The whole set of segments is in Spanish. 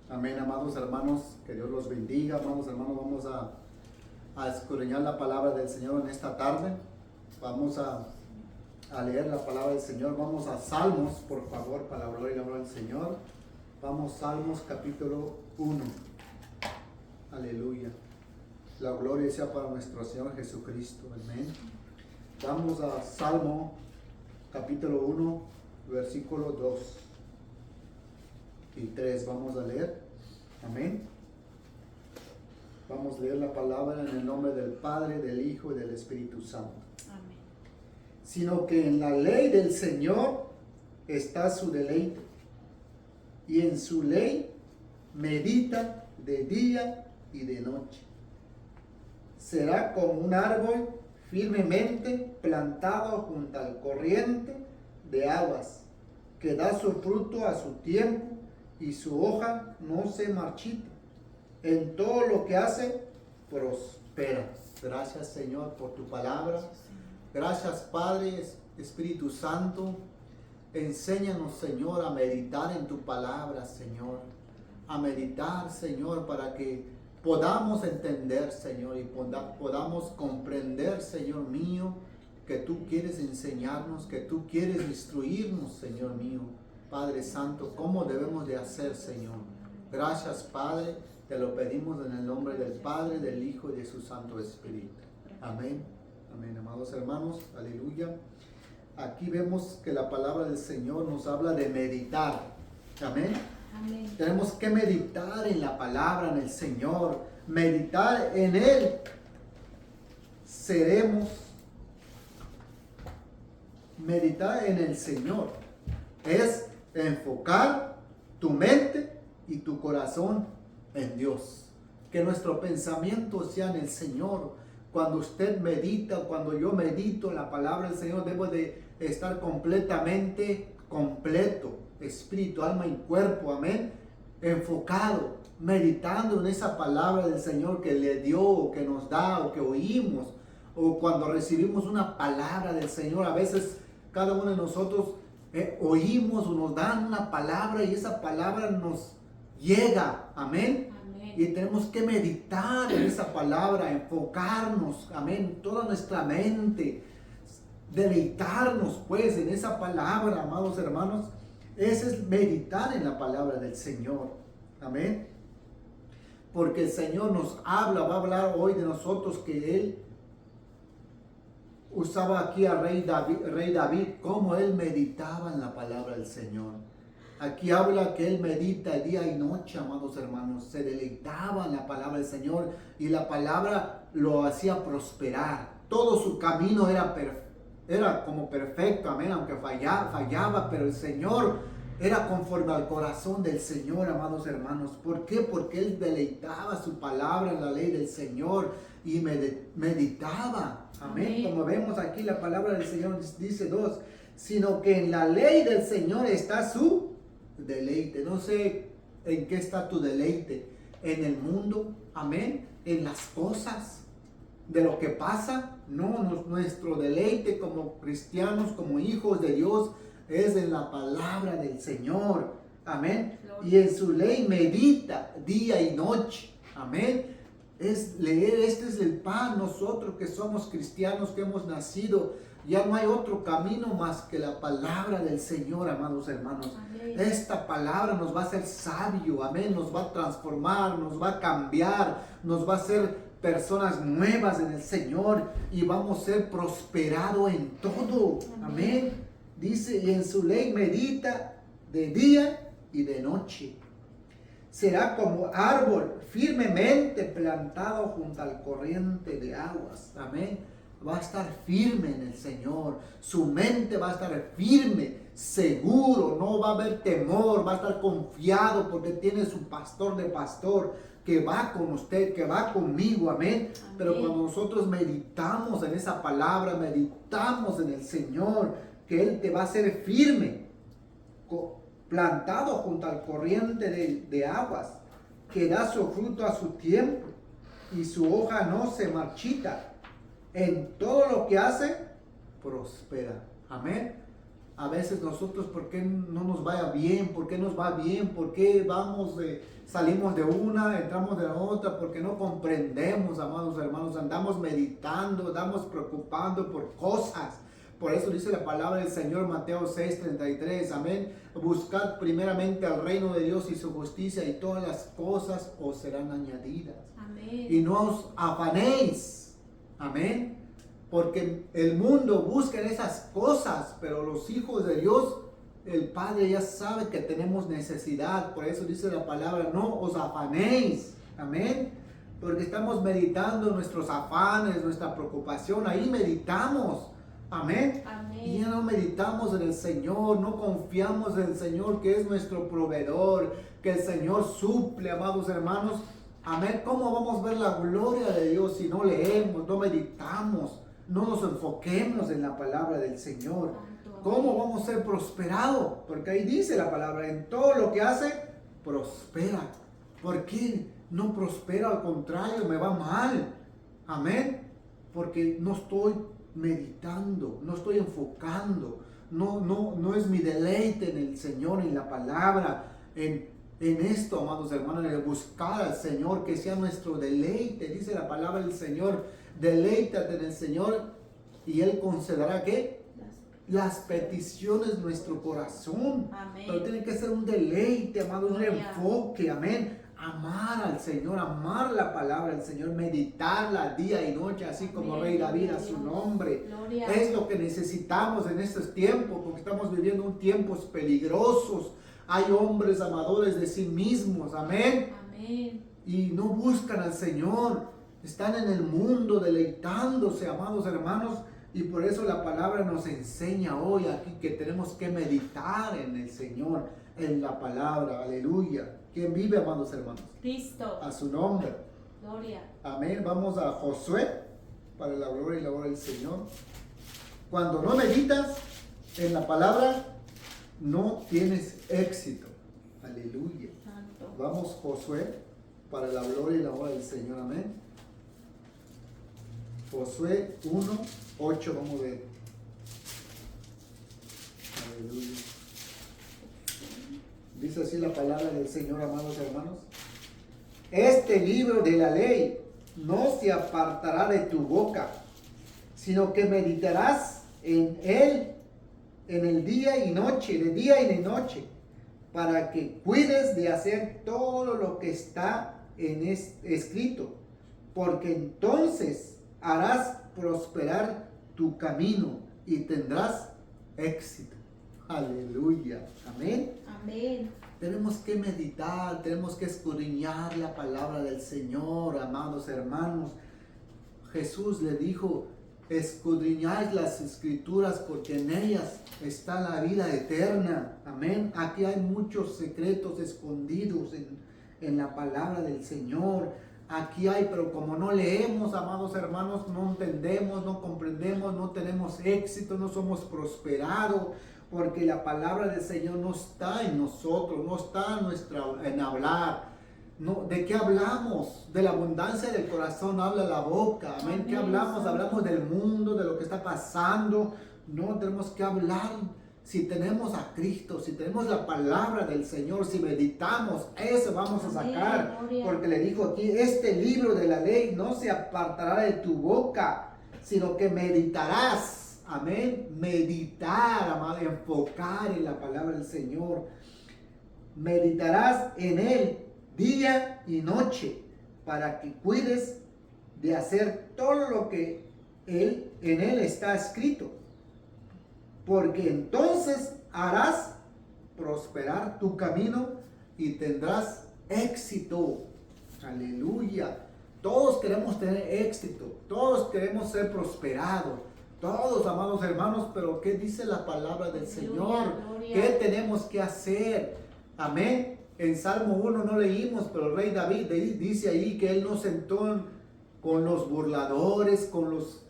Amén, amados hermanos, que Dios los bendiga. Amados hermanos, vamos a escudriñar la palabra del Señor en esta tarde. Vamos a leer la palabra del Señor. Vamos a Salmos, por favor, para la gloria y la honra del Señor. Vamos, Salmos capítulo 1. Aleluya. La gloria sea para nuestro Señor Jesucristo. Amén. Vamos a Salmo capítulo 1, versículo 2 y 3. Vamos a leer. Amén. Vamos a leer la palabra en el nombre del Padre, del Hijo y del Espíritu Santo. Amén. Sino que en la ley del Señor está su deleite, y en su ley medita de día y de noche. Será como un árbol firmemente plantado junto al corriente de aguas, que da su fruto a su tiempo y su hoja no se marchita. En todo lo que hace, prospera. Gracias, Señor, por tu palabra. Gracias, Padre, Espíritu Santo. Enséñanos, Señor, a meditar en tu palabra, Señor. A meditar, Señor, para que podamos entender, Señor, y podamos comprender, Señor mío, que tú quieres enseñarnos, que tú quieres instruirnos, Señor mío. Padre Santo, ¿cómo debemos de hacer, Señor? Gracias, Padre, te lo pedimos en el nombre del Padre, del Hijo y de su Santo Espíritu. Amén. Amén, amados hermanos. Aleluya. Aquí vemos que la palabra del Señor nos habla de meditar. Amén. Amén. Tenemos que meditar en la palabra, en el Señor. Meditar en Él. Meditar en el Señor es enfocar tu mente y tu corazón en Dios. Que nuestro pensamiento sea en el Señor. Cuando usted medita, cuando yo medito la palabra del Señor, debo de estar completamente completo, espíritu, alma y cuerpo, amén, enfocado, meditando en esa palabra del Señor que le dio, o que nos da, o que oímos, o cuando recibimos una palabra del Señor. A veces cada uno de nosotros oímos o nos dan una palabra y esa palabra nos llega, amén. Y tenemos que meditar en esa palabra, enfocarnos, amén, toda nuestra mente, deleitarnos pues en esa palabra, amados hermanos. Ese es meditar en la palabra del Señor, amén. Porque el Señor nos habla, va a hablar hoy de nosotros, que Él usaba aquí a Rey David, cómo Él meditaba en la palabra del Señor. Aquí habla que Él medita día y noche, amados hermanos. Se deleitaba en la palabra del Señor y la palabra lo hacía prosperar. Todo su camino era como perfecto, amén, aunque fallaba, pero el Señor era conforme al corazón del Señor, amados hermanos. ¿Por qué? Porque Él deleitaba su palabra en la ley del Señor y meditaba, amén. Como vemos aquí, la palabra del Señor dice dos, sino que en la ley del Señor está su deleite. No sé en qué está tu deleite, en el mundo, amén, en las cosas de lo que pasa. No, nuestro deleite como cristianos, como hijos de Dios, es en la palabra del Señor, amén. Y en su ley medita día y noche, amén. Es leer, este es el pan. Nosotros que somos cristianos, que hemos nacido, ya no hay otro camino más que la palabra del Señor, amados hermanos. Amén. Esta palabra nos va a hacer sabio, amén, nos va a transformar, nos va a cambiar, nos va a hacer personas nuevas en el Señor y vamos a ser prosperados en todo, amén. Dice, y en su ley medita de día y de noche. Será como árbol firmemente plantado junto al corriente de aguas, amén. Va a estar firme en el Señor, su mente va a estar firme, seguro, no va a haber temor, va a estar confiado porque tiene su pastor de pastor que va con usted, que va conmigo, amén. Pero cuando nosotros meditamos en esa palabra, meditamos en el Señor, que Él te va a hacer firme, plantado junto al corriente de aguas, que da su fruto a su tiempo y su hoja no se marchita. En todo lo que hace, prospera. Amén. A veces nosotros, ¿por qué no nos vaya bien? ¿Por qué nos va bien? ¿Por qué salimos de una, entramos de la otra? Porque no comprendemos, amados hermanos, andamos meditando, andamos preocupando por cosas. Por eso dice la palabra del Señor, Mateo 6:33, amén. Buscad primeramente al reino de Dios y su justicia, y todas las cosas os serán añadidas. Amén. Y no os afanéis, amén. Porque el mundo busca esas cosas, pero los hijos de Dios, el Padre ya sabe que tenemos necesidad. Por eso dice la palabra, no os afanéis, amén. Porque estamos meditando nuestros afanes, nuestra preocupación, ahí meditamos. Amén. Amén. Y ya no meditamos en el Señor, no confiamos en el Señor que es nuestro proveedor, que el Señor suple, amados hermanos. Amén. ¿Cómo vamos a ver la gloria de Dios si no leemos, no meditamos, no nos enfoquemos en la palabra del Señor? ¿Cómo vamos a ser prosperados? Porque ahí dice la palabra, en todo lo que hace, prospera. ¿Por qué no prospera? Al contrario, me va mal. Amén. Porque no estoy meditando, no estoy enfocando, no es mi deleite en el Señor, en la palabra, en esto, amados hermanos, de buscar al Señor, que sea nuestro deleite. Dice la palabra del Señor, deleítate en el Señor y Él concederá ¿qué? Las peticiones de nuestro corazón. Amén. Pero tiene que ser un deleite, amados, un Gloria. enfoque, amén. Amar al Señor, amar la palabra del Señor, meditarla día y noche, así como Amén. Rey David Gloria a a su Dios. nombre. Gloria. Es lo que necesitamos en estos tiempos, porque estamos viviendo un tiempos peligrosos. Hay hombres amadores de sí mismos, amén. Amén. Y no buscan al Señor. Están en el mundo deleitándose, amados hermanos. Y por eso la palabra nos enseña hoy aquí que tenemos que meditar en el Señor, en la palabra. Aleluya. ¿Quién vive, amados hermanos? Cristo. A su nombre. Gloria. Amén. Vamos a Josué para la gloria y la obra del Señor. Cuando no meditas en la palabra, no tienes éxito. Aleluya. Santo. Vamos, Josué, para la gloria y la obra del Señor. Amén. Josué 1:8, vamos a ver. Aleluya. Dice así la palabra del Señor, amados hermanos. Este libro de la ley no se apartará de tu boca, sino que meditarás en él en el día y noche, de día y de noche, para que cuides de hacer todo lo que está escrito, porque entonces harás prosperar tu camino y tendrás éxito. Aleluya. Amén. Amén. Tenemos que meditar, tenemos que escudriñar la palabra del Señor, amados hermanos. Jesús le dijo, escudriñad las escrituras porque en ellas está la vida eterna. Amén. Aquí hay muchos secretos escondidos en la palabra del Señor. Aquí hay, pero como no leemos, amados hermanos, no entendemos, no comprendemos, no tenemos éxito, no somos prosperados. Porque la palabra del Señor no está en nosotros, no está en hablar. No, ¿de qué hablamos? De la abundancia del corazón habla la boca. Amén. ¿Qué hablamos? Hablamos del mundo, de lo que está pasando. No tenemos que hablar. Si tenemos a Cristo, si tenemos la palabra del Señor, si meditamos, eso vamos a sacar. Amén, porque le dijo aquí, este libro de la ley no se apartará de tu boca, sino que meditarás. Amén. Meditar, amado, enfocar en la palabra del Señor. Meditarás en él día y noche para que cuides de hacer todo lo que en él está escrito. Porque entonces harás prosperar tu camino y tendrás éxito. Aleluya. Todos queremos tener éxito. Todos queremos ser prosperados. Todos, amados hermanos, pero ¿qué dice la palabra del Señor? Gloria. ¿Qué tenemos que hacer? Amén. En Salmo 1 no leímos, pero el rey David dice ahí que él no sentó con los burladores, con los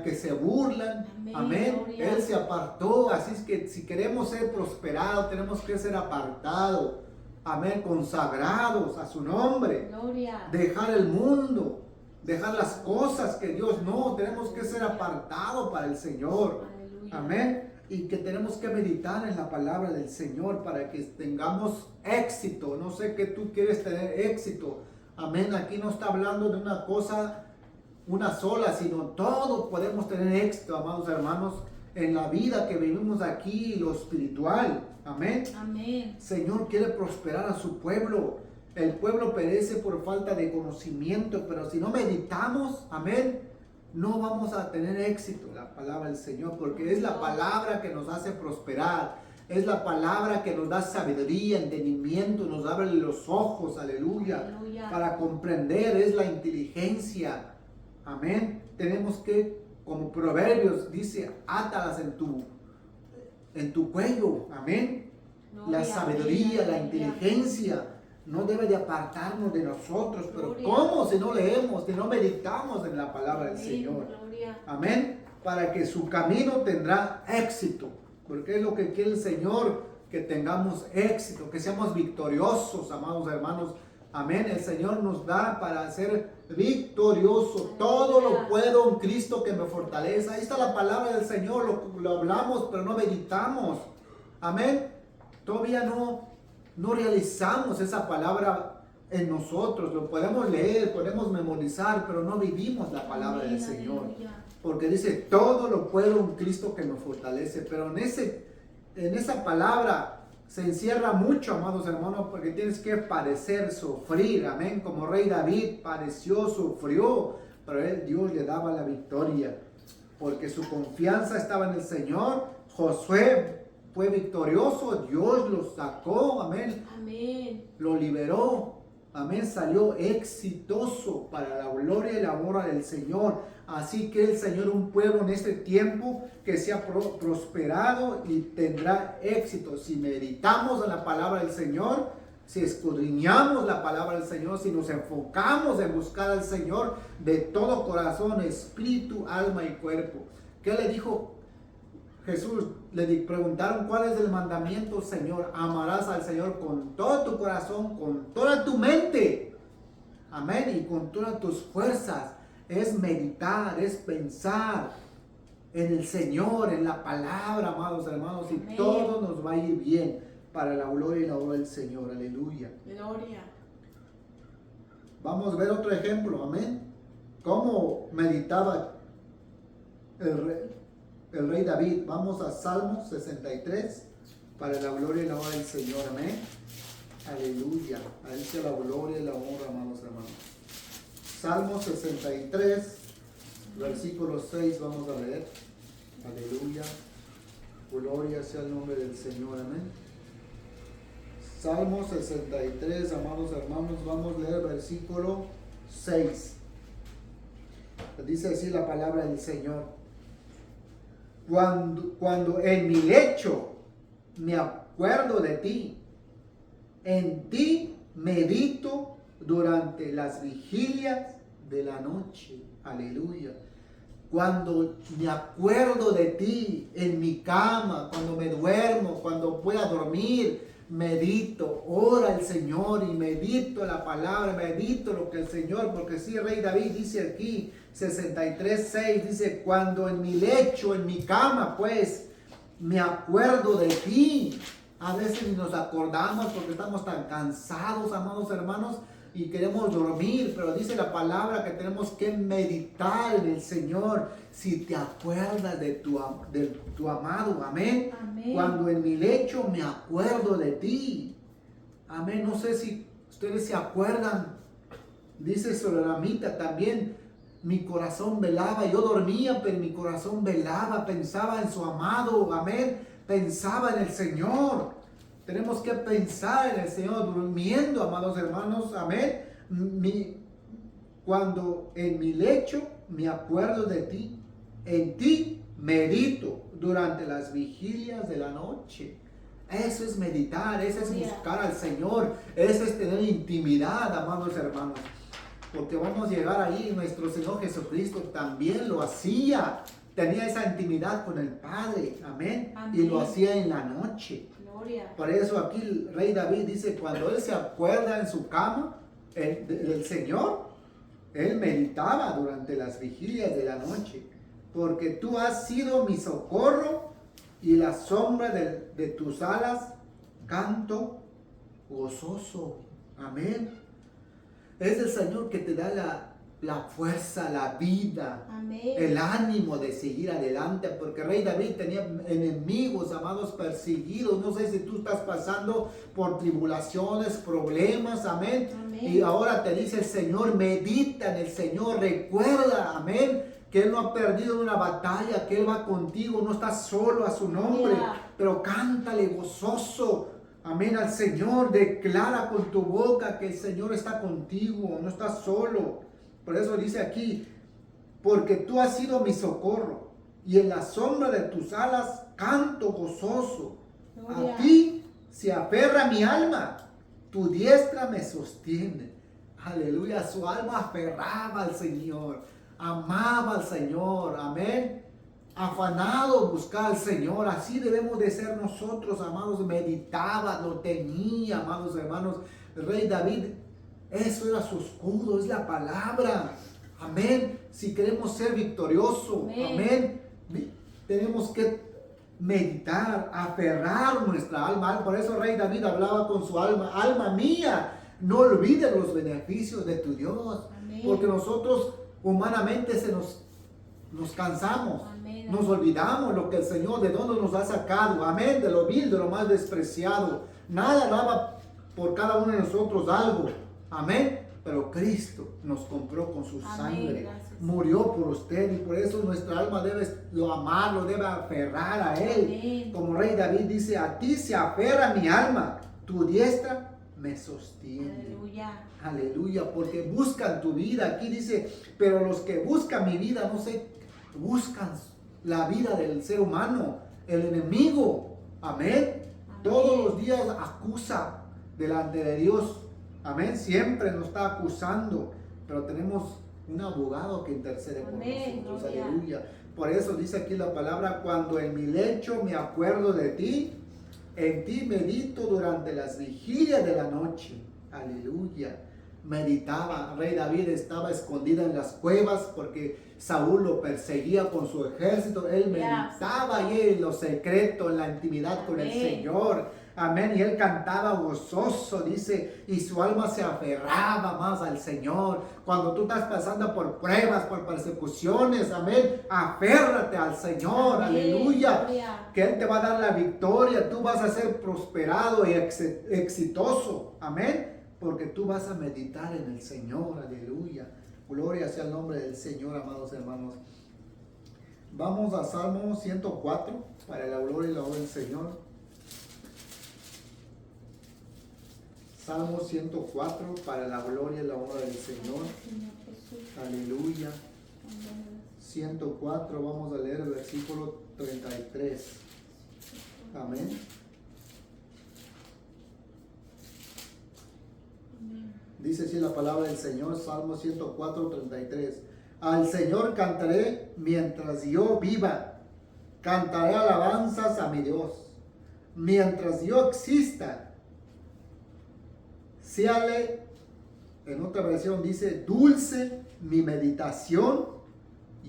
que se burlan. Amén. Amén. Gloria. Él se apartó. Así es que si queremos ser prosperados, tenemos que ser apartados. Amén. Consagrados a su nombre. Gloria. Dejar el mundo. Dejar las cosas que Dios no, tenemos que ser apartados para el Señor. Aleluya. Amén. y que tenemos que meditar en la palabra del Señor para que tengamos éxito. No sé que tú quieres tener éxito. Amén. Aquí no está hablando de una cosa, una sola, sino todos podemos tener éxito, amados hermanos, en la vida que vivimos aquí, lo espiritual. Amén. Amén. Señor quiere prosperar a su pueblo. El pueblo perece por falta de conocimiento, pero si no meditamos, amén, no vamos a tener éxito, la palabra del Señor, porque es la palabra que nos hace prosperar, es la palabra que nos da sabiduría, entendimiento, nos abre los ojos, aleluya, Aleluya. para comprender, es la inteligencia, amén. Tenemos que, como Proverbios dice, átalas en tu cuello, amén. La Gloria, sabiduría, la aleluya. inteligencia no debe de apartarnos de nosotros, pero Gloria. ¿cómo si no leemos, si no meditamos en la palabra del Amén. Señor? Gloria. Amén, para que su camino tendrá éxito, porque es lo que quiere el Señor, que tengamos éxito, que seamos victoriosos, amados hermanos. Amén, el Señor nos da para ser victorioso. Todo lo puedo en Cristo que me fortalece. Ahí está la palabra del Señor, lo hablamos, pero no meditamos. Amén, todavía no realizamos esa palabra en nosotros. Lo podemos leer, podemos memorizar, pero no vivimos la palabra del Amén, Señor. aleluya. Porque dice, todo lo puedo en Cristo que me fortalece. Pero en esa palabra se encierra mucho, amados hermanos, porque tienes que padecer, sufrir. Amén. Como rey David padeció, sufrió, pero Dios le daba la victoria. Porque su confianza estaba en el Señor. Josué fue victorioso, Dios lo sacó, amén. Amén. Lo liberó, amén, salió exitoso para la gloria y la honra del Señor. Así que el Señor, un pueblo en este tiempo que sea prosperado y tendrá éxito. Si meditamos en la palabra del Señor, si escudriñamos la palabra del Señor, si nos enfocamos en buscar al Señor de todo corazón, espíritu, alma y cuerpo. ¿Qué le dijo Jesús? Le preguntaron, ¿cuál es el mandamiento, Señor? Amarás al Señor con todo tu corazón, con toda tu mente. Amén. Y con todas tus fuerzas. Es meditar, es pensar en el Señor, en la palabra, amados hermanos. Y Amén. todo nos va a ir bien para la gloria y la honra del Señor. Aleluya. Gloria. Vamos a ver otro ejemplo. Amén. ¿Cómo meditaba el rey David? Vamos a Salmos 63 para la gloria y la honra del Señor. Amén. Aleluya. A Él sea la gloria y la honra, amados hermanos. Salmos 63, versículo 6, vamos a leer. Aleluya. Gloria sea el nombre del Señor. Amén. Salmos 63, amados hermanos, vamos a leer versículo 6. Dice así la palabra del Señor. Cuando en mi lecho me acuerdo de ti, en ti medito durante las vigilias de la noche. Aleluya. Cuando me acuerdo de ti en mi cama, cuando me duermo, cuando voy a dormir, medito, ora al Señor y medito la palabra, medito lo que el Señor, porque sí, Rey David dice aquí, 63:6, dice, cuando en mi lecho, en mi cama, pues, me acuerdo de ti. A veces ni nos acordamos porque estamos tan cansados, amados hermanos, y queremos dormir, pero dice la palabra que tenemos que meditar en el Señor. Si te acuerdas de tu amado, amén. Amén. Cuando en mi lecho me acuerdo de ti, amén. No sé si ustedes se acuerdan, dice Solamita también, mi corazón velaba, yo dormía, pero mi corazón velaba, pensaba en su amado, amén, pensaba en el Señor. Tenemos que pensar en el Señor durmiendo, amados hermanos, amén. Cuando en mi lecho me acuerdo de ti, en ti medito durante las vigilias de la noche. Eso es meditar, eso es buscar al Señor, eso es tener intimidad, amados hermanos. Porque vamos a llegar ahí, nuestro Señor Jesucristo también lo hacía. Tenía esa intimidad con el Padre, amén. Amén. Y lo hacía en la noche. Gloria. Por eso aquí el rey David dice, cuando él se acuerda en su cama del Señor, él meditaba durante las vigilias de la noche. Porque tú has sido mi socorro y la sombra de tus alas canto gozoso. Amén. Es el Señor que te da la fuerza, la vida, Amén. el ánimo de seguir adelante, porque Rey David tenía enemigos, amados, perseguidos. No sé si tú estás pasando por tribulaciones, problemas, amén. Amén. Y ahora te dice el Señor, medita en el Señor, recuerda, amén, que Él no ha perdido una batalla, que Él va contigo, no estás solo a su nombre, pero cántale gozoso. Amén al Señor, declara con tu boca que el Señor está contigo, no estás solo. Por eso dice aquí, porque tú has sido mi socorro y en la sombra de tus alas canto gozoso. Gloria. A ti se aferra mi alma, tu diestra me sostiene. Aleluya, su alma aferraba al Señor, amaba al Señor, amén. Afanado buscar al Señor, así debemos de ser nosotros, amados. Meditaba, lo tenía, amados hermanos. El rey David, eso era su escudo, es la palabra, amén. Si queremos ser victoriosos, amén, tenemos que meditar, aferrar nuestra alma. Por eso el rey David hablaba con su alma: alma mía, no olvides los beneficios de tu Dios. Amén. Porque nosotros humanamente nos cansamos, amén, nos olvidamos lo que el Señor, de dónde nos ha sacado, amén, de lo vil, de lo más despreciado. Nada daba por cada uno de nosotros algo, amén, pero Cristo nos compró con su sangre, gracias. murió por usted, y por eso nuestra alma debe lo amarlo, debe aferrar a Él. Amén. Como rey David dice: a ti se aferra mi alma, tu diestra me sostiene. Aleluya. Aleluya, porque buscan tu vida. Aquí dice, pero los que buscan mi vida, no sé, buscan la vida del ser humano, el enemigo. Amén. Amén. Todos los días acusa delante de Dios. Amén. Siempre nos está acusando, pero tenemos un abogado que intercede por Amén. nosotros. Gloria. Aleluya. Por eso dice aquí la palabra: cuando en mi lecho me acuerdo de ti, en ti medito durante las vigilias de la noche. Aleluya. Meditaba. Rey David estaba escondido en las cuevas porque Saúl lo perseguía con su ejército. Él meditaba ahí en lo secreto, en la intimidad con el Señor. Amén. Y él cantaba gozoso, dice, y su alma se aferraba más al Señor. Cuando tú estás pasando por pruebas, por persecuciones, amén, aférrate al Señor. Amén. Aleluya. Gloria. Que Él te va a dar la victoria. Tú vas a ser prosperado y exitoso. Amén. Porque tú vas a meditar en el Señor. Aleluya. Gloria sea el nombre del Señor, amados hermanos. Vamos a Salmo 104 para la gloria y la honra del Señor. Salmo 104 para la gloria y la honra del Señor. Señor Jesús. Aleluya. Amén. 104, vamos a leer el versículo 33. Amén. Dice así la palabra del Señor, Salmo 104, 33. Al Señor cantaré mientras yo viva, cantaré alabanzas a mi Dios. Mientras yo exista, séale, en otra versión dice, dulce mi meditación,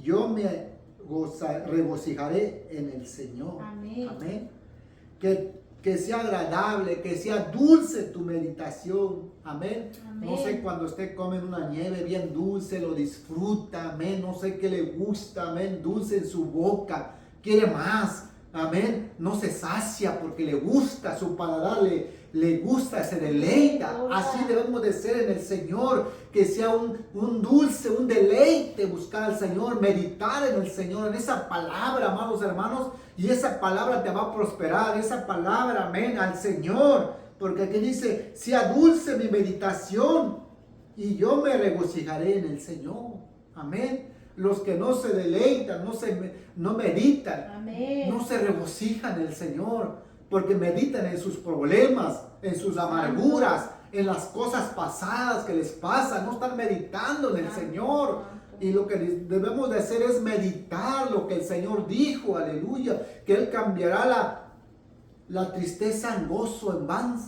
yo me regocijaré en el Señor. Amén. Amén. Que sea agradable, que sea dulce tu meditación. Amén. Amén. No sé, cuando usted come una nieve bien dulce, lo disfruta. Amén. No sé qué le gusta. Amén. Dulce en su boca. Quiere más. Amén. No se sacia porque le gusta, su paladar le gusta, se deleita. Así debemos de ser en el Señor, que sea un dulce, un deleite buscar al Señor, meditar en el Señor, en esa palabra, amados hermanos, y esa palabra te va a prosperar, esa palabra, amén, al Señor, porque aquí dice, sea dulce mi meditación y yo me regocijaré en el Señor. Amén. Los que no se deleitan, no meditan, Amén. no se regocijan en el Señor, porque meditan en sus problemas, en sus amarguras, en las cosas pasadas que les pasan. No están meditando en el Señor. Y lo que debemos de hacer es meditar lo que el Señor dijo, aleluya, que Él cambiará la tristeza en gozo,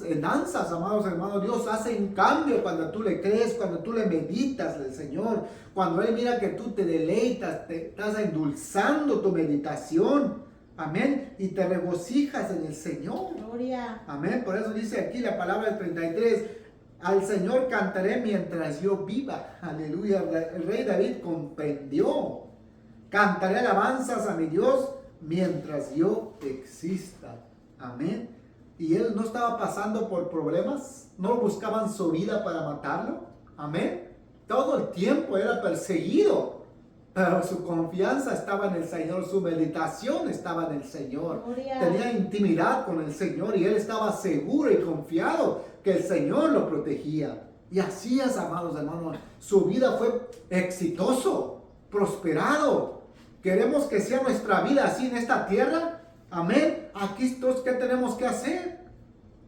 en danzas, amados hermanos. Dios hace un cambio cuando tú le crees, cuando tú le meditas del Señor, cuando Él mira que tú te deleitas, te estás endulzando tu meditación. Amén. Y te regocijas en el Señor. Gloria. Amén. Por eso dice aquí la palabra del 33. Al Señor cantaré mientras yo viva. Aleluya. El rey David comprendió. Cantaré alabanzas a mi Dios mientras yo exista. Amén. Y él no estaba pasando por problemas. No buscaban su vida para matarlo. Amén. Todo el tiempo era perseguido. Pero su confianza estaba en el Señor. Su meditación estaba en el Señor. Gloria. Tenía intimidad con el Señor. Y él estaba seguro y confiado que el Señor lo protegía. Y así es, amados hermanos. Su vida fue exitoso, prosperado. Queremos que sea nuestra vida así en esta tierra. Amén. Aquí ¿qué tenemos que hacer?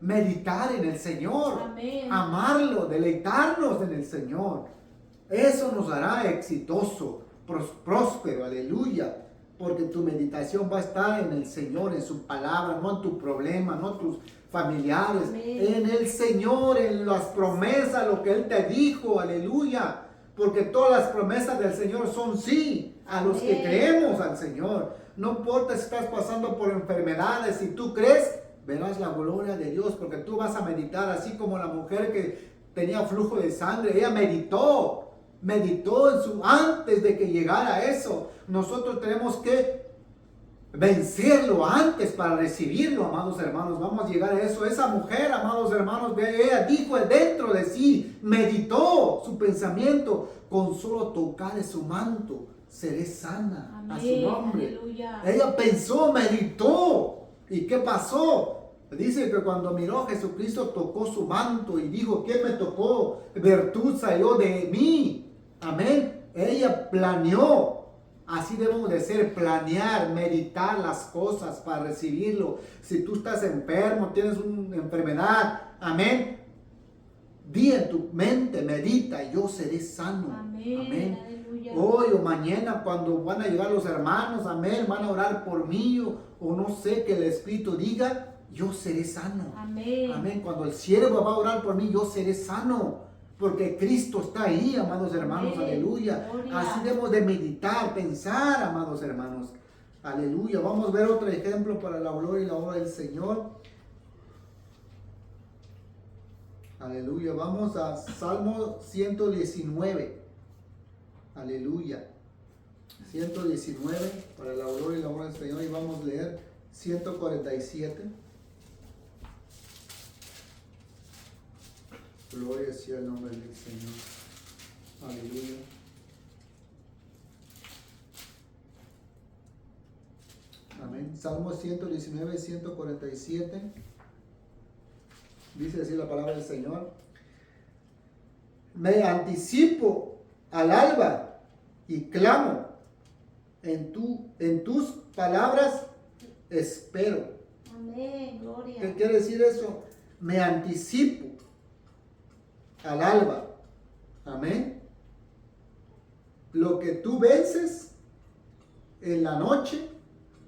Meditar en el Señor. Amén. Amarlo, deleitarnos en el Señor. Eso nos hará exitoso, próspero, aleluya. Porque tu meditación va a estar en el Señor, en su palabra, no en tu problema, no en tus familiares. Amén. En el Señor, en las promesas, lo que Él te dijo, aleluya. Porque todas las promesas del Señor son sí a los que Amén. creemos al Señor. No importa si estás pasando por enfermedades, si tú crees, verás la gloria de Dios, porque tú vas a meditar, así como la mujer que tenía flujo de sangre, ella meditó antes de que llegara eso. Nosotros tenemos que vencerlo antes para recibirlo, amados hermanos. Vamos a llegar a eso. Esa mujer, amados hermanos, ella dijo dentro de sí, meditó su pensamiento, con solo tocar de su manto seré sana. Amén. A su nombre. Aleluya. Ella pensó, meditó. ¿Y qué pasó? Dice que cuando miró a Jesucristo, tocó su manto y dijo, ¿quién me tocó? Virtud salió de mí. Amén. Ella planeó. Así debemos de ser, planear, meditar las cosas para recibirlo. Si tú estás enfermo, tienes una enfermedad, amén. Di en tu mente, medita, yo seré sano. Amén. Amén. Aleluya. Hoy o mañana cuando van a llegar los hermanos, amén, van a orar por mí o no sé, que el Espíritu diga, yo seré sano. Amén. Amén. Cuando el siervo va a orar por mí, yo seré sano. Porque Cristo está ahí, amados hermanos, Amén. aleluya. Gloria. Así debemos de meditar, pensar, amados hermanos. Aleluya. Vamos a ver otro ejemplo para la gloria y la obra del Señor. Aleluya. Vamos a Salmo 119. Aleluya. 119 para la gloria y la obra del Señor. Y vamos a leer 147. Gloria sea el nombre del Señor. Aleluya. Amén. Salmo 119, 147. Dice así la palabra del Señor. Me anticipo al alba y clamo. En tus palabras espero. Amén. Gloria. ¿Qué quiere decir eso? Me anticipo al alba. Amén. Lo que tú vences en la noche,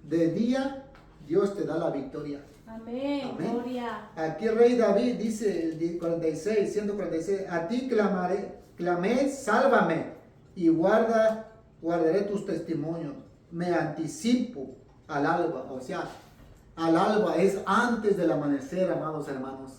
de día, Dios te da la victoria. Amén. Amén. Gloria. Aquí el rey David dice, 146, a ti clamé, sálvame y guardaré tus testimonios. Me anticipo al alba, o sea, al alba es antes del amanecer, amados hermanos.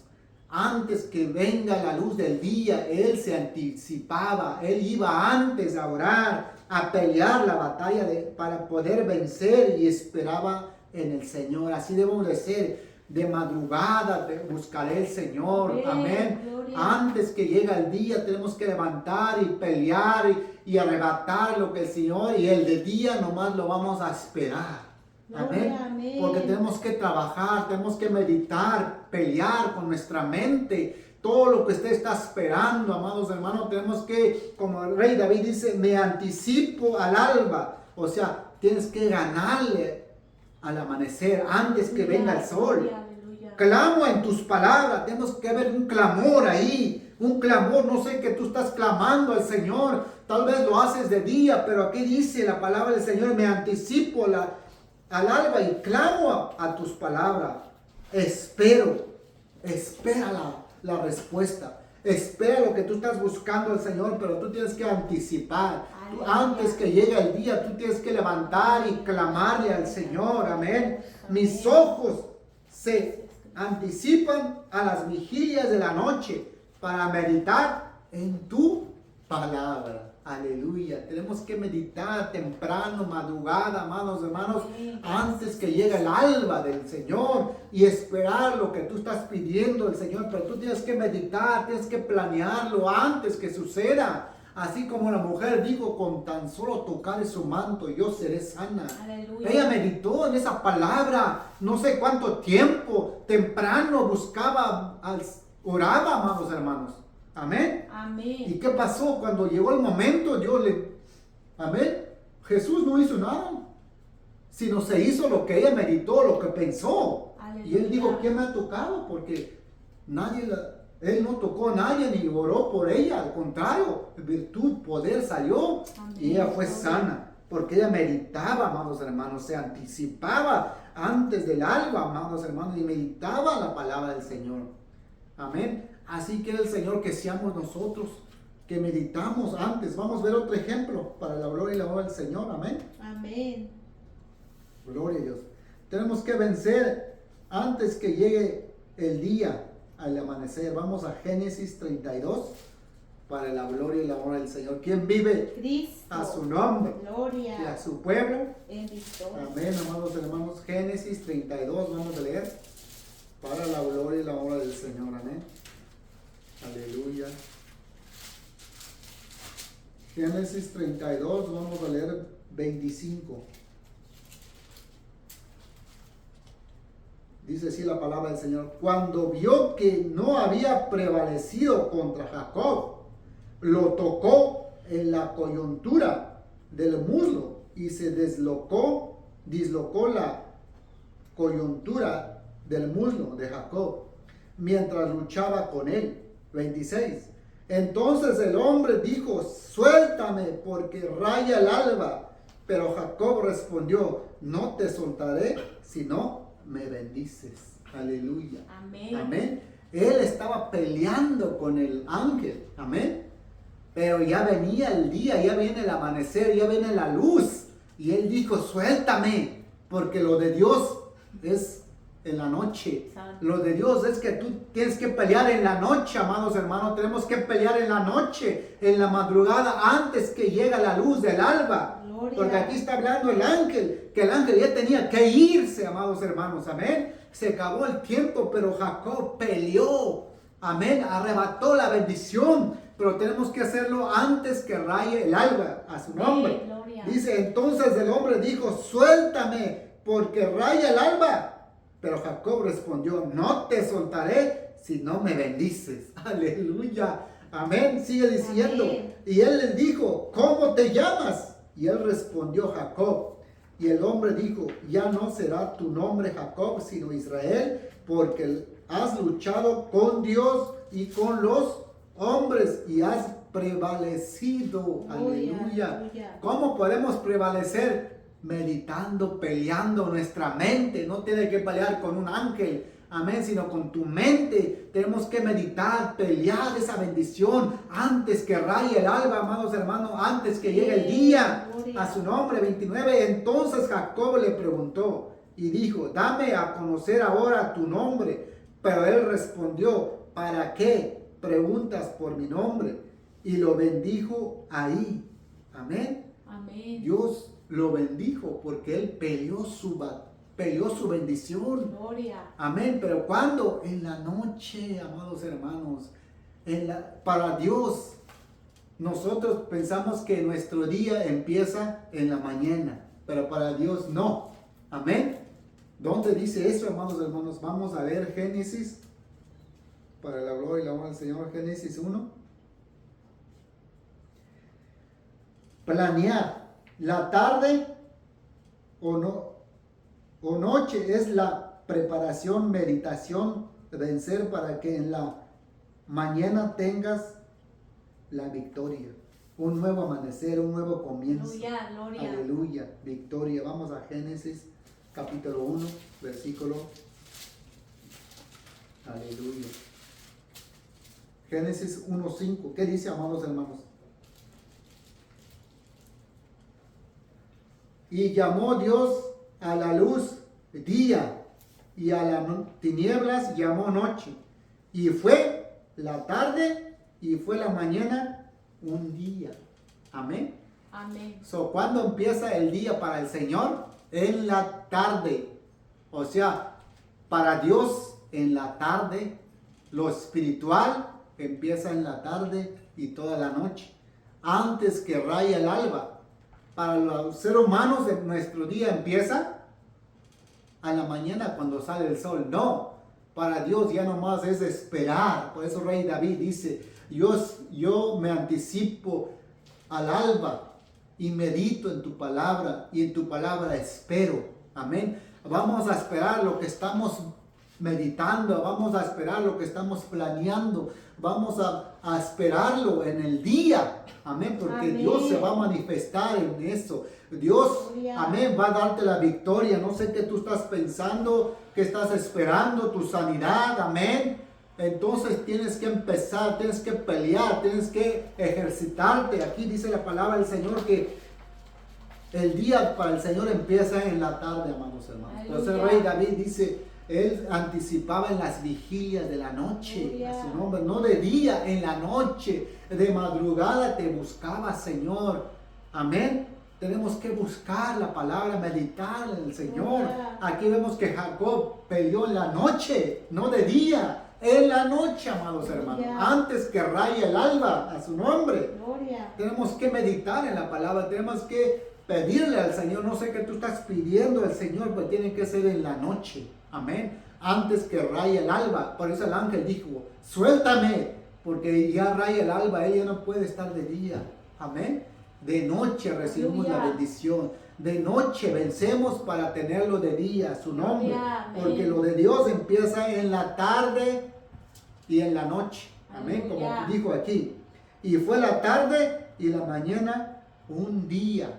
Antes que venga la luz del día, él se anticipaba, él iba antes a orar, a pelear la batalla para poder vencer y esperaba en el Señor. Así debemos de ser, de madrugada buscaré el Señor, amén. Gloria. Antes que llegue el día tenemos que levantar y pelear y arrebatar lo que el Señor, y el de día nomás lo vamos a esperar. Amén. Gloria, amén. Porque tenemos que trabajar, tenemos que meditar, pelear con nuestra mente. Todo lo que usted está esperando, amados hermanos, tenemos que, como el rey David dice, me anticipo al alba. O sea, tienes que ganarle al amanecer antes que venga el sol. Gloria, aleluya. Clamo en tus palabras. Tenemos que ver un clamor ahí. Un clamor, no sé que tú estás clamando al Señor. Tal vez lo haces de día, pero aquí dice la palabra del Señor, me anticipo al alba y clamo a tus palabras. Espera la respuesta. Espera lo que tú estás buscando al Señor, pero tú tienes que anticipar. Tú, Aleluya. antes que llegue el día, tú tienes que levantar y clamarle al Señor. Amén. Mis ojos se anticipan a las vigilias de la noche para meditar en tu palabra. Aleluya. Tenemos que meditar temprano, madrugada, amados hermanos, antes que llegue el alba del Señor y esperar lo que tú estás pidiendo del Señor. Pero tú tienes que meditar, tienes que planearlo antes que suceda. Así como la mujer dijo, con tan solo tocar su manto, yo seré sana. Aleluya. Ella meditó en esa palabra, no sé cuánto tiempo, temprano buscaba, oraba, amados hermanos. Amén. Amén. ¿Y qué pasó? Cuando llegó el momento, amén, Jesús no hizo nada, sino se hizo lo que ella meditó, lo que pensó. Aleluya. Y él dijo, ¿quién me ha tocado? Porque él no tocó a nadie ni oró por ella, al contrario, virtud, poder salió. Amén. Y ella fue sana, porque ella meditaba, amados hermanos, se anticipaba antes del alba, amados hermanos, y meditaba la palabra del Señor. Amén. Así que el Señor que seamos nosotros, que meditamos antes. Vamos a ver otro ejemplo para la gloria y la honra del Señor. Amén. Amén. Gloria a Dios. Tenemos que vencer antes que llegue el día, al amanecer. Vamos a Génesis 32 para la gloria y la honra del Señor. ¿Quién vive? Cristo. A su nombre Gloria. y a su pueblo. En victoria. Amén, amados hermanos. Génesis 32, vamos a leer para la gloria y la honra del Señor. Amén. Aleluya. Génesis 32, vamos a leer 25. Dice así la palabra del Señor. Cuando vio que no había prevalecido contra Jacob, lo tocó en la coyuntura del muslo y se dislocó la coyuntura del muslo de Jacob mientras luchaba con él. 26. Entonces el hombre dijo, suéltame porque raya el alba. Pero Jacob respondió, no te soltaré si no me bendices. Aleluya. Amén. Amén. Él estaba peleando con el ángel. Amén. Pero ya venía el día, ya viene el amanecer, ya viene la luz. Y él dijo, suéltame, porque lo de Dios es en la noche. Lo de Dios es que tú tienes que pelear en la noche, amados hermanos. Tenemos que pelear en la noche, en la madrugada, antes que llegue la luz del alba. Gloria. Porque aquí está hablando el ángel, que el ángel ya tenía que irse, amados hermanos. Amén. Se acabó el tiempo, pero Jacob peleó. Amén. Arrebató la bendición. Pero tenemos que hacerlo antes que raye el alba, a su nombre. Gloria. Dice, entonces el hombre dijo, suéltame, porque raya el alba. Pero Jacob respondió, no te soltaré si no me bendices. Aleluya. Amén. Sigue diciendo. Amén. Y él les dijo, ¿cómo te llamas? Y él respondió, Jacob. Y el hombre dijo, ya no será tu nombre Jacob, sino Israel, porque has luchado con Dios y con los hombres y has prevalecido. Gloria, Aleluya. aleluya. ¿Cómo podemos prevalecer? Meditando, peleando nuestra mente. No tiene que pelear con un ángel, amén, sino con tu mente. Tenemos que meditar, pelear esa bendición antes que raye el alba, amados hermanos, antes que llegue el día. A su nombre. 29. Entonces Jacob le preguntó y dijo, dame a conocer ahora tu nombre. Pero él respondió, ¿para qué preguntas por mi nombre? Y lo bendijo ahí. Amén. Amén. Dios lo bendijo porque él peleó su bendición. Gloria. Amén. Pero ¿cuándo? En la noche, amados hermanos. Para Dios, nosotros pensamos que nuestro día empieza en la mañana, pero para Dios no. Amén. ¿Dónde dice eso, amados hermanos? Vamos a ver Génesis, para la gloria y la honra del Señor, Génesis 1. Planear. La tarde o noche es la preparación, meditación, vencer para que en la mañana tengas la victoria. Un nuevo amanecer, un nuevo comienzo. Aleluya, gloria. Aleluya, victoria. Vamos a Génesis capítulo 1, versículo. Aleluya. Génesis 1:5. ¿Qué dice, amados hermanos? Y llamó Dios a la luz día, y a las tinieblas llamó noche. Y fue la tarde y fue la mañana un día. Amén. Amén. So, ¿cuándo empieza el día para el Señor? En la tarde. O sea, para Dios en la tarde, lo espiritual empieza en la tarde y toda la noche, antes que raye el alba. Para los seres humanos nuestro día empieza a la mañana cuando sale el sol. No, para Dios ya nomás es esperar. Por eso Rey David dice, yo me anticipo al alba y medito en tu palabra, y en tu palabra espero. Amén. Vamos a esperar lo que estamos meditando, vamos a esperar lo que estamos planeando, vamos a esperarlo en el día. Amén, porque Amén. Dios se va a manifestar en eso. Dios, Gloria. amén, va a darte la victoria. No sé qué tú estás pensando, qué estás esperando, tu sanidad, amén. Entonces tienes que empezar, tienes que pelear, tienes que ejercitarte. Aquí dice la palabra del Señor que el día para el Señor empieza en la tarde, amados hermanos. Entonces el rey David dice, él anticipaba en las vigilias de la noche, Gloria. a su nombre, no de día, en la noche, de madrugada te buscaba, Señor. Amén. Tenemos que buscar la palabra, meditar en el Señor. Gloria. Aquí vemos que Jacob peleó en la noche, no de día, en la noche, amados hermanos, Gloria. antes que raye el alba, a su nombre. Gloria. Tenemos que meditar en la palabra, tenemos que pedirle al Señor. No sé qué tú estás pidiendo al Señor, pues tiene que ser en la noche. Amén. Antes que raye el alba. Por eso el ángel dijo, suéltame, porque ya raya el alba, ella no puede estar de día. Amén. De noche recibimos la Aleluya. bendición. De noche vencemos para tenerlo de día, su nombre. Aleluya. Amén. Porque lo de Dios empieza en la tarde y en la noche. Amén. Aleluya. Como dijo aquí. Y fue la tarde y la mañana un día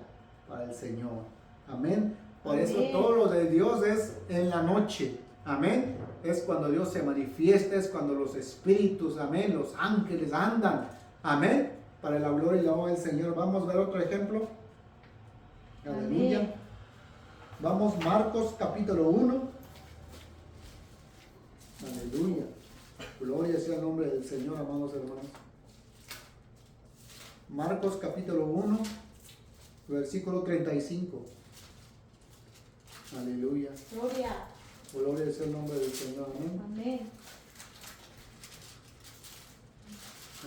para el Señor. Amén. Por Amén. eso todo lo de Dios es en la noche. Amén. Es cuando Dios se manifiesta, es cuando los espíritus, amén, los ángeles andan. Amén. Para la gloria y la honra del Señor. Vamos a ver otro ejemplo. Aleluya. Amén. Vamos, Marcos capítulo 1. Aleluya. Gloria sea el nombre del Señor, amados hermanos. Marcos capítulo 1, versículo 35. Aleluya. Gloria. Gloria sea el nombre del Señor. Amén. Amén.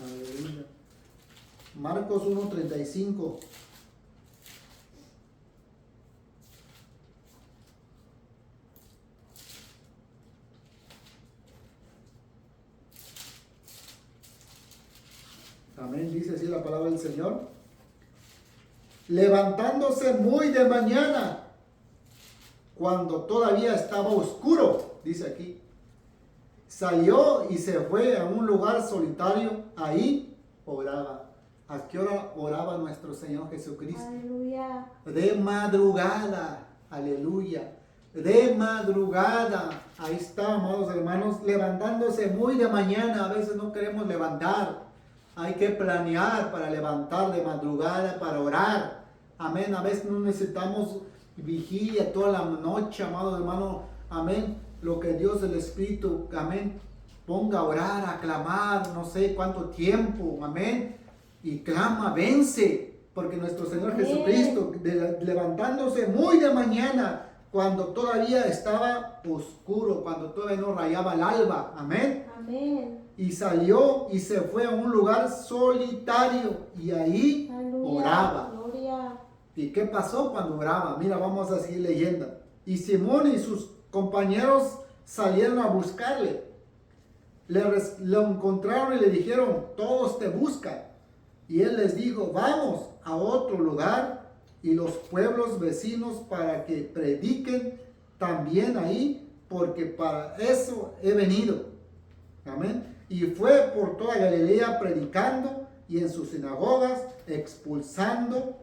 Aleluya. Marcos 1:35. Amén, dice así la palabra del Señor. Levantándose muy de mañana, cuando todavía estaba oscuro, dice aquí, salió y se fue a un lugar solitario, ahí oraba. ¿A qué hora oraba nuestro Señor Jesucristo? Aleluya. De madrugada, aleluya, de madrugada. Ahí está, amados hermanos, levantándose muy de mañana. A veces no queremos levantar, hay que planear para levantar de madrugada, para orar. Amén. A veces no necesitamos vigilia toda la noche, amados hermanos. Amén. Lo que Dios, el Espíritu, amén, ponga a orar, a clamar, no sé cuánto tiempo, amén. Y clama, vence, porque nuestro Señor Amén. Jesucristo, levantándose muy de mañana, cuando todavía estaba oscuro, cuando todavía no rayaba el alba, amén. Amén. Y salió y se fue a un lugar solitario y ahí Aleluya. oraba. Gloria. ¿Y qué pasó cuando oraba? Mira, vamos a seguir leyendo. Y Simón y sus compañeros salieron a buscarle. Lo encontraron y le dijeron, todos te buscan. Y él les dijo, vamos a otro lugar y los pueblos vecinos para que prediquen también ahí, porque para eso he venido. Amén. Y fue por toda Galilea predicando y en sus sinagogas expulsando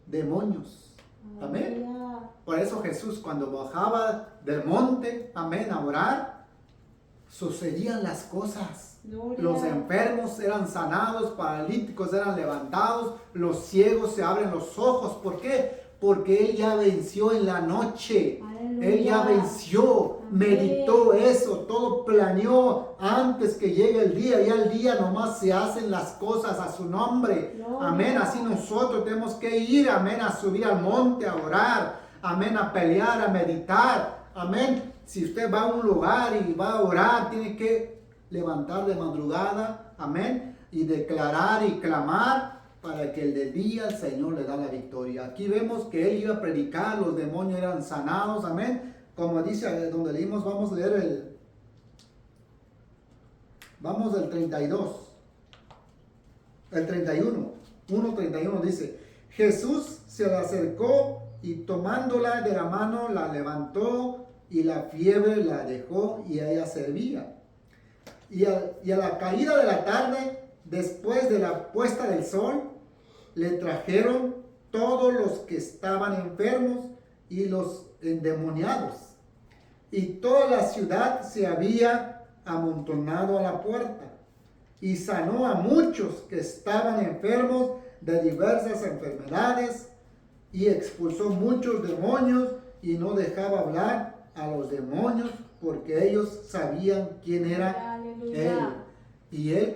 demonios. Amén. Aleluya. Por eso Jesús cuando bajaba del monte, amén, a orar, sucedían las cosas. Gloria. Los enfermos eran sanados, paralíticos eran levantados, los ciegos se abren los ojos. ¿Por qué? Porque Él ya venció en la noche. Aleluya. Él ya venció, Amén. meditó eso, todo planeó antes que llegue el día. Ya el día nomás se hacen las cosas a su nombre. Gloria. Amén. Así nosotros tenemos que ir, amén, a subir al monte, a orar, amén, a pelear, a meditar. Amén. Si usted va a un lugar y va a orar, tiene que levantar de madrugada, amén, y declarar y clamar para que el de día el Señor le da la victoria. Aquí vemos que Él iba a predicar, los demonios eran sanados, amén. Como dice donde leímos, vamos a leer el 32, el 31, 1:31 dice: Jesús se le acercó y tomándola de la mano la levantó y la fiebre la dejó y ella servía. Y a la caída de la tarde, después de la puesta del sol, le trajeron todos los que estaban enfermos y los endemoniados. Y toda la ciudad se había amontonado a la puerta. Y sanó a muchos que estaban enfermos de diversas enfermedades. Y expulsó muchos demonios y no dejaba hablar a los demonios porque ellos sabían quién era Aleluya. Él. Y Él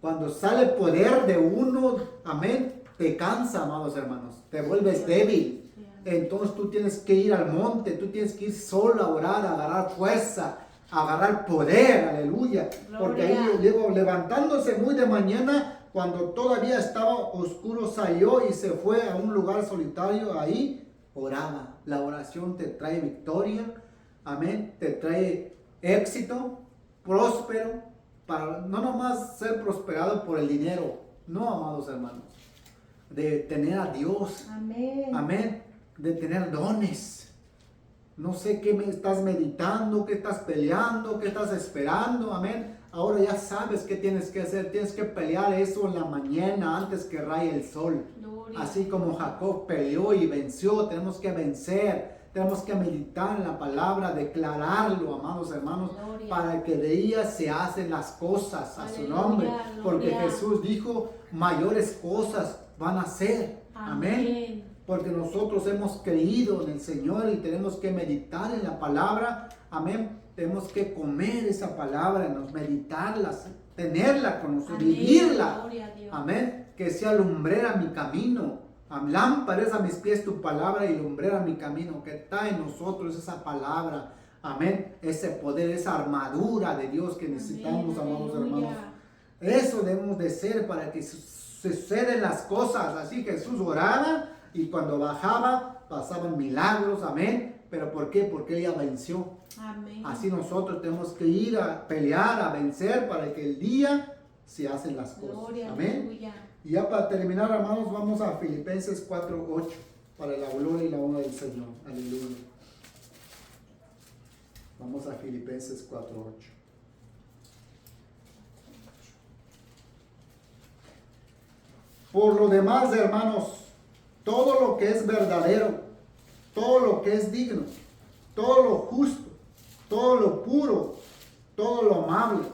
cuando sale poder de uno, amén, te cansa, amados hermanos, te vuelves débil. Entonces tú tienes que ir al monte, tú tienes que ir solo a orar, a agarrar fuerza, a agarrar poder, aleluya. Gloria. Porque ahí digo, levantándose muy de mañana, cuando todavía estaba oscuro, salió y se fue a un lugar solitario, ahí oraba. La oración te trae victoria, amén, te trae éxito, próspero, para no nomás ser prosperado por el dinero, no, amados hermanos, de tener a Dios, Amén. amén, de tener dones. No sé qué me estás meditando, qué estás peleando, qué estás esperando, amén. Ahora ya sabes qué tienes que hacer, tienes que pelear eso en la mañana antes que raye el sol. Gloria. Así como Jacob peleó y venció, tenemos que vencer, tenemos que meditar en la palabra, declararlo, amados hermanos, Gloria. para que de ella se hacen las cosas a su Aleluya, nombre, porque gloria. Jesús dijo, mayores cosas van a ser, amén. Amén. Porque nosotros hemos creído en el Señor y tenemos que meditar en la palabra, amén. Tenemos que comer esa palabra, meditarla, tenerla con nosotros, Amén. vivirla. Gloria a Dios. Amén. Que sea lumbrera mi camino. Lámpara es a mis pies tu palabra y lumbrera mi camino. Que está en nosotros esa palabra. Amén. Ese poder, esa armadura de Dios que necesitamos, Amén. amados Aleluya. hermanos. Eso debemos de ser para que suceden las cosas. Así Jesús oraba y cuando bajaba pasaban milagros. Amén. ¿Pero por qué? Porque Él ya venció. Amén. Así nosotros tenemos que ir a pelear, a vencer para que el día se hacen las cosas. Gloria. Amén. Aleluya. Y ya para terminar, hermanos, vamos a Filipenses 4:8 para la gloria y la honra del Señor. Aleluya. Vamos a Filipenses 4:8. Por lo demás, hermanos, todo lo que es verdadero, todo lo que es digno, todo lo justo, todo lo puro, todo lo amable,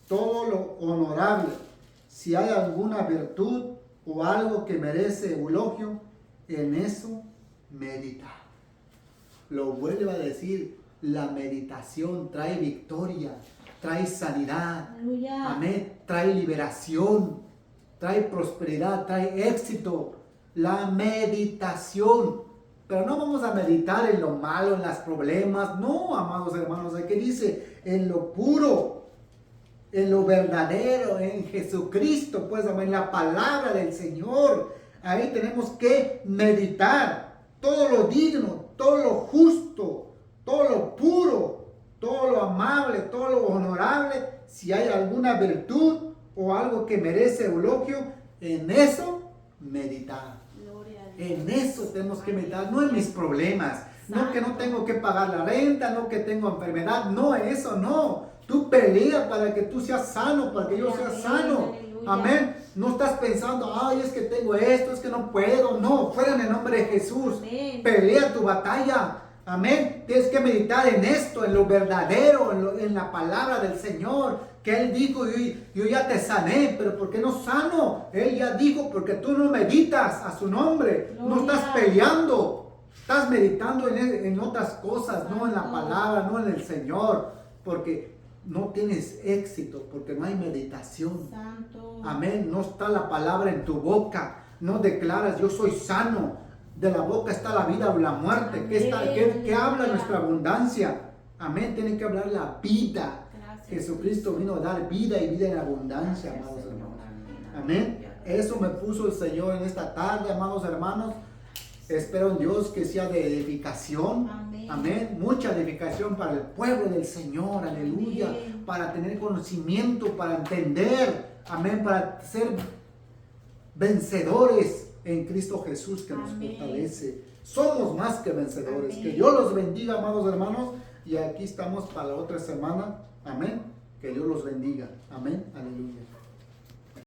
todo lo honorable, si hay alguna virtud o algo que merece elogio, en eso medita. Lo vuelvo a decir, la meditación trae victoria, trae sanidad, Aleluya. amén, trae liberación, trae prosperidad, trae éxito. La meditación. Pero no vamos a meditar en lo malo, en los problemas. No, amados hermanos, aquí dice en lo puro, en lo verdadero, en Jesucristo, pues, en la palabra del Señor. Ahí tenemos que meditar todo lo digno, todo lo justo, todo lo puro, todo lo amable, todo lo honorable. Si hay alguna virtud o algo que merece elogio, en eso meditar. Gloria a Dios. En eso tenemos que meditar, no en mis problemas, no que no tengo que pagar la renta, no que tengo enfermedad, no, eso no. Tú peleas para que tú seas sano, para que yo sea sano. Aleluya. Amén. No estás pensando, ay, es que tengo esto, es que no puedo. No, fuera en el nombre de Jesús. Amén. Pelea tu batalla. Amén. Tienes que meditar en esto, en lo verdadero, en la palabra del Señor. Que Él dijo, yo ya te sané, pero ¿por qué no sano? Él ya dijo, porque tú no meditas a su nombre. No Gloria. estás peleando. Estás meditando en otras cosas, no en la Santo. palabra, no en el Señor. Porque no tienes éxito, porque no hay meditación. Santo. Amén. No está la palabra en tu boca. No declaras, yo soy sano. De la boca está la vida o la muerte. ¿Qué habla nuestra abundancia? Amén. Tiene que hablar la vida. Gracias, Jesucristo vino a dar vida y vida en abundancia, Gracias, amados Señor. hermanos. Amén. Amén. Eso me puso el Señor en esta tarde, amados hermanos. Espero en Dios que sea de edificación. Amén. Amén. Mucha edificación para el pueblo del Señor. Aleluya. Amén. Para tener conocimiento, para entender. Amén. Para ser vencedores en Cristo Jesús que nos Amén. fortalece. Somos más que vencedores. Amén. Que Dios los bendiga, amados hermanos. Y aquí estamos para la otra semana. Amén. Que Dios los bendiga. Amén. Aleluya.